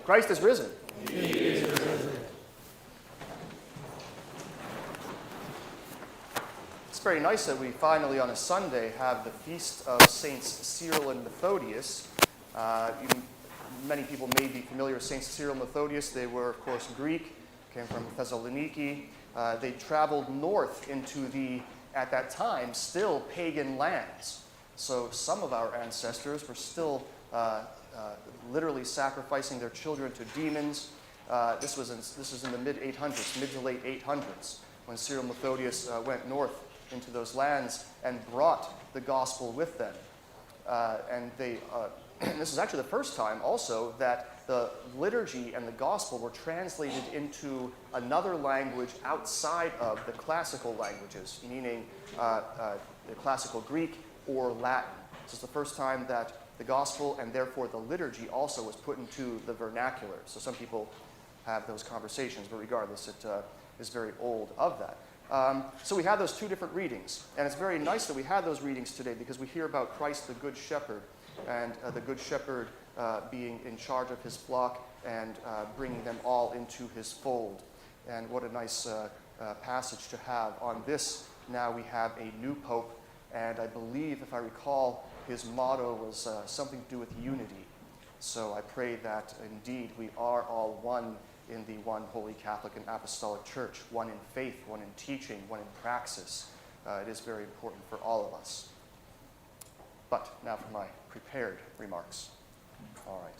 Christ is risen. He is risen. It's very nice that we finally on a Sunday have the feast of Saints Cyril and Methodius. Many people may be familiar with Saints Cyril and Methodius. They were, of course, Greek, came from Thessaloniki. They traveled north into the, at that time, still pagan lands. So some of our ancestors were still literally sacrificing their children to demons. This was in the mid-800s, mid to late 800s, when Cyril and Methodius went north into those lands and brought the gospel with them. And this is actually the first time also that the liturgy and the gospel were translated into another language outside of the classical languages, meaning the classical Greek or Latin. This is the first time that the gospel and therefore the liturgy also was put into the vernacular. So some people have those conversations, but regardless, it is very old of that. So we have those two different readings, and it's very nice that we have those readings today because we hear about Christ the Good Shepherd and the Good Shepherd being in charge of his flock and bringing them all into his fold. And what a nice passage to have on this. Now we have a new pope, and I believe, if I recall, his motto was something to do with unity. So I pray that indeed we are all one in the one Holy Catholic and Apostolic Church, one in faith, one in teaching, one in praxis. It is very important for all of us. But now for my prepared remarks. All right.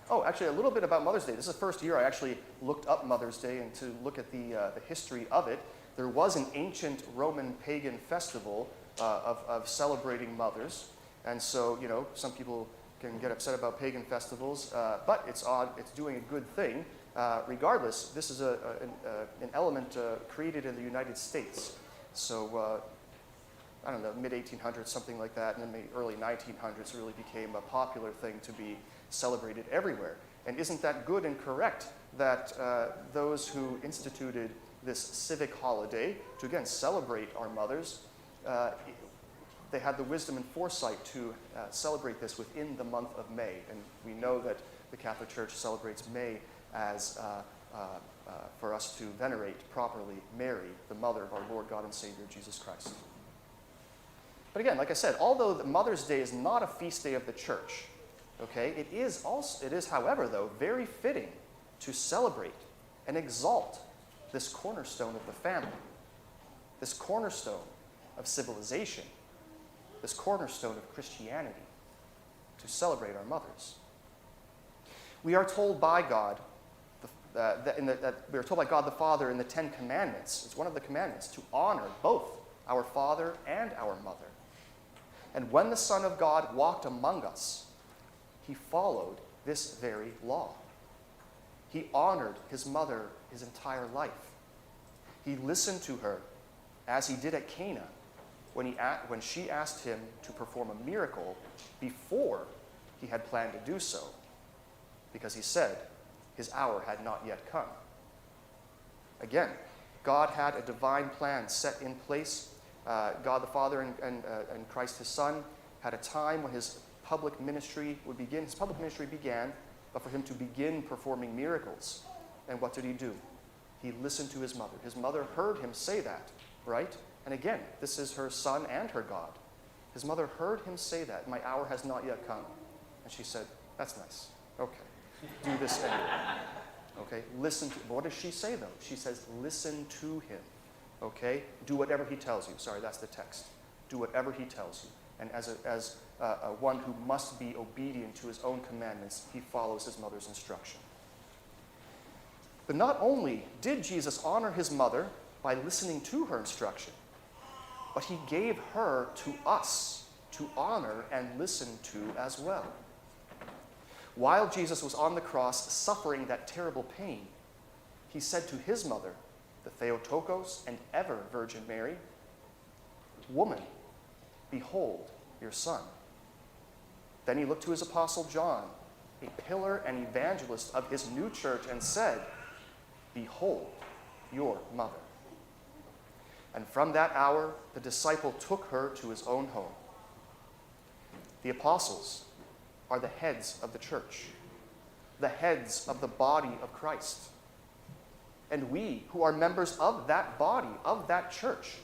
Oh, actually, a little bit about Mother's Day. This is the first year I actually looked up Mother's Day and to look at the history of it. There was an ancient Roman pagan festival of celebrating mothers. And so, you know, some people can get upset about pagan festivals, but it's doing a good thing. Regardless, this is an element created in the United States. So, I don't know, mid-1800s, something like that, and then the early 1900s really became a popular thing to be celebrated everywhere. And isn't that good and correct that those who instituted this civic holiday to, again, celebrate our mothers, they had the wisdom and foresight to celebrate this within the month of May. And we know that the Catholic Church celebrates May as for us to venerate properly Mary, the mother of our Lord God and Savior, Jesus Christ. But again, like I said, although the Mother's Day is not a feast day of the Church, okay, it is, however, though, very fitting to celebrate and exalt this cornerstone of the family, this cornerstone of civilization, this cornerstone of Christianity, to celebrate our mothers. We are told by God, we are told by God the Father in the Ten Commandments, it's one of the commandments, to honor both our father and our mother. And when the Son of God walked among us, he followed this very law. He honored his mother his entire life. He listened to her as he did at Cana when she asked him to perform a miracle before he had planned to do so, because he said his hour had not yet come. Again, God had a divine plan set in place. God the Father and Christ his Son had a time when his public ministry would begin. His public ministry began, but for him to begin performing miracles. And what did he do? He listened to his mother. His mother heard him say that, right? And again, this is her son and her God. His mother heard him say that, my hour has not yet come. And she said, that's nice. Okay, do this anyway. Okay, listen to, what does she say though? She says, listen to him. Okay, do whatever he tells you. Sorry, that's the text. Do whatever he tells you. And as one who must be obedient to his own commandments, he follows his mother's instruction. But not only did Jesus honor his mother by listening to her instruction, but he gave her to us to honor and listen to as well. While Jesus was on the cross suffering that terrible pain, he said to his mother, the Theotokos and ever Virgin Mary, woman, behold your son. Then he looked to his apostle John, a pillar and evangelist of his new church, and said, behold your mother. And from that hour, the disciple took her to his own home. The apostles are the heads of the church. the heads of the body of Christ. And we, who are members of that body, of that church,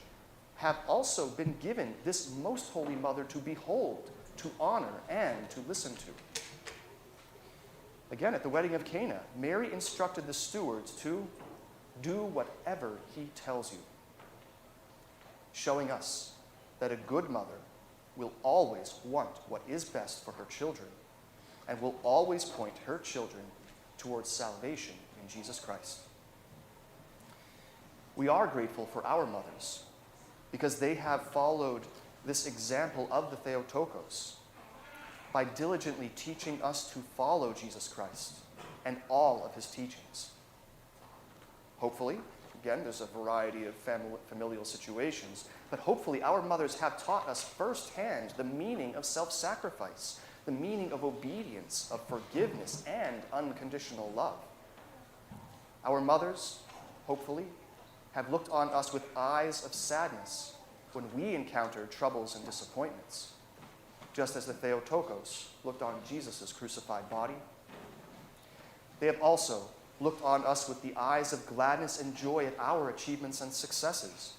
have also been given this most holy mother to behold, to honor, and to listen to. Again, at the wedding of Cana, Mary instructed the stewards to do whatever he tells you, showing us that a good mother will always want what is best for her children and will always point her children towards salvation in Jesus Christ. We are grateful for our mothers because they have followed this example of the Theotokos by diligently teaching us to follow Jesus Christ and all of his teachings. Hopefully, again, there's a variety of familial situations, but hopefully our mothers have taught us firsthand the meaning of self-sacrifice, the meaning of obedience, of forgiveness, and unconditional love. Our mothers, hopefully, have looked on us with eyes of sadness when we encounter troubles and disappointments, just as the Theotokos looked on Jesus' crucified body. They have also looked on us with the eyes of gladness and joy at our achievements and successes,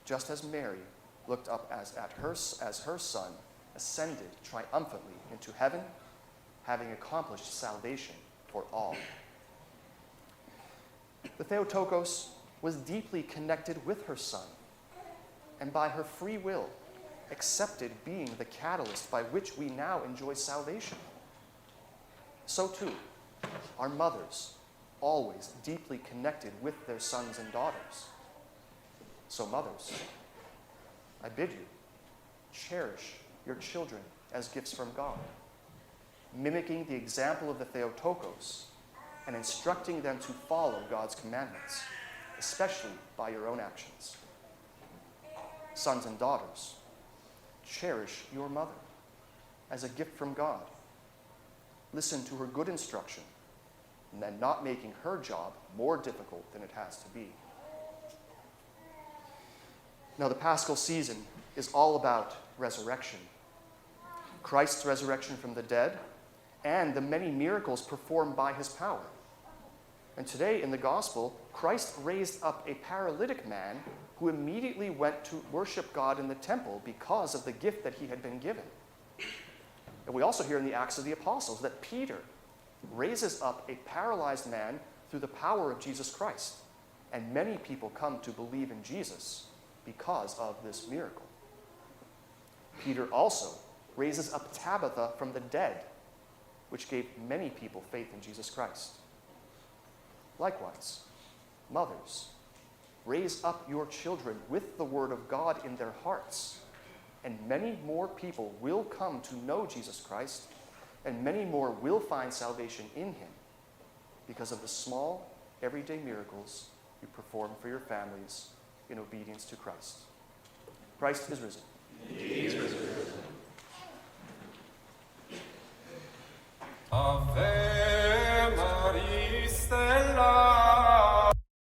just as Mary looked up as her son ascended triumphantly into heaven, having accomplished salvation for all. The Theotokos was deeply connected with her son, and by her free will accepted being the catalyst by which we now enjoy salvation. So too, our mothers, always deeply connected with their sons and daughters. So mothers, I bid you, cherish your children as gifts from God, mimicking the example of the Theotokos and instructing them to follow God's commandments, especially by your own actions. Sons and daughters, cherish your mother as a gift from God. Listen to her good instruction, and then not making her job more difficult than it has to be. Now, the Paschal season is all about resurrection. Christ's resurrection from the dead and the many miracles performed by his power. And today in the gospel, Christ raised up a paralytic man who immediately went to worship God in the temple because of the gift that he had been given. And we also hear in the Acts of the Apostles that Peter raises up a paralyzed man through the power of Jesus Christ. And many people come to believe in Jesus because of this miracle. Peter also raises up Tabitha from the dead, which gave many people faith in Jesus Christ. Likewise, mothers, raise up your children with the word of God in their hearts, and many more people will come to know Jesus Christ, and many more will find salvation in him because of the small, everyday miracles you perform for your families in obedience to Christ. Christ is risen. He is risen. Ave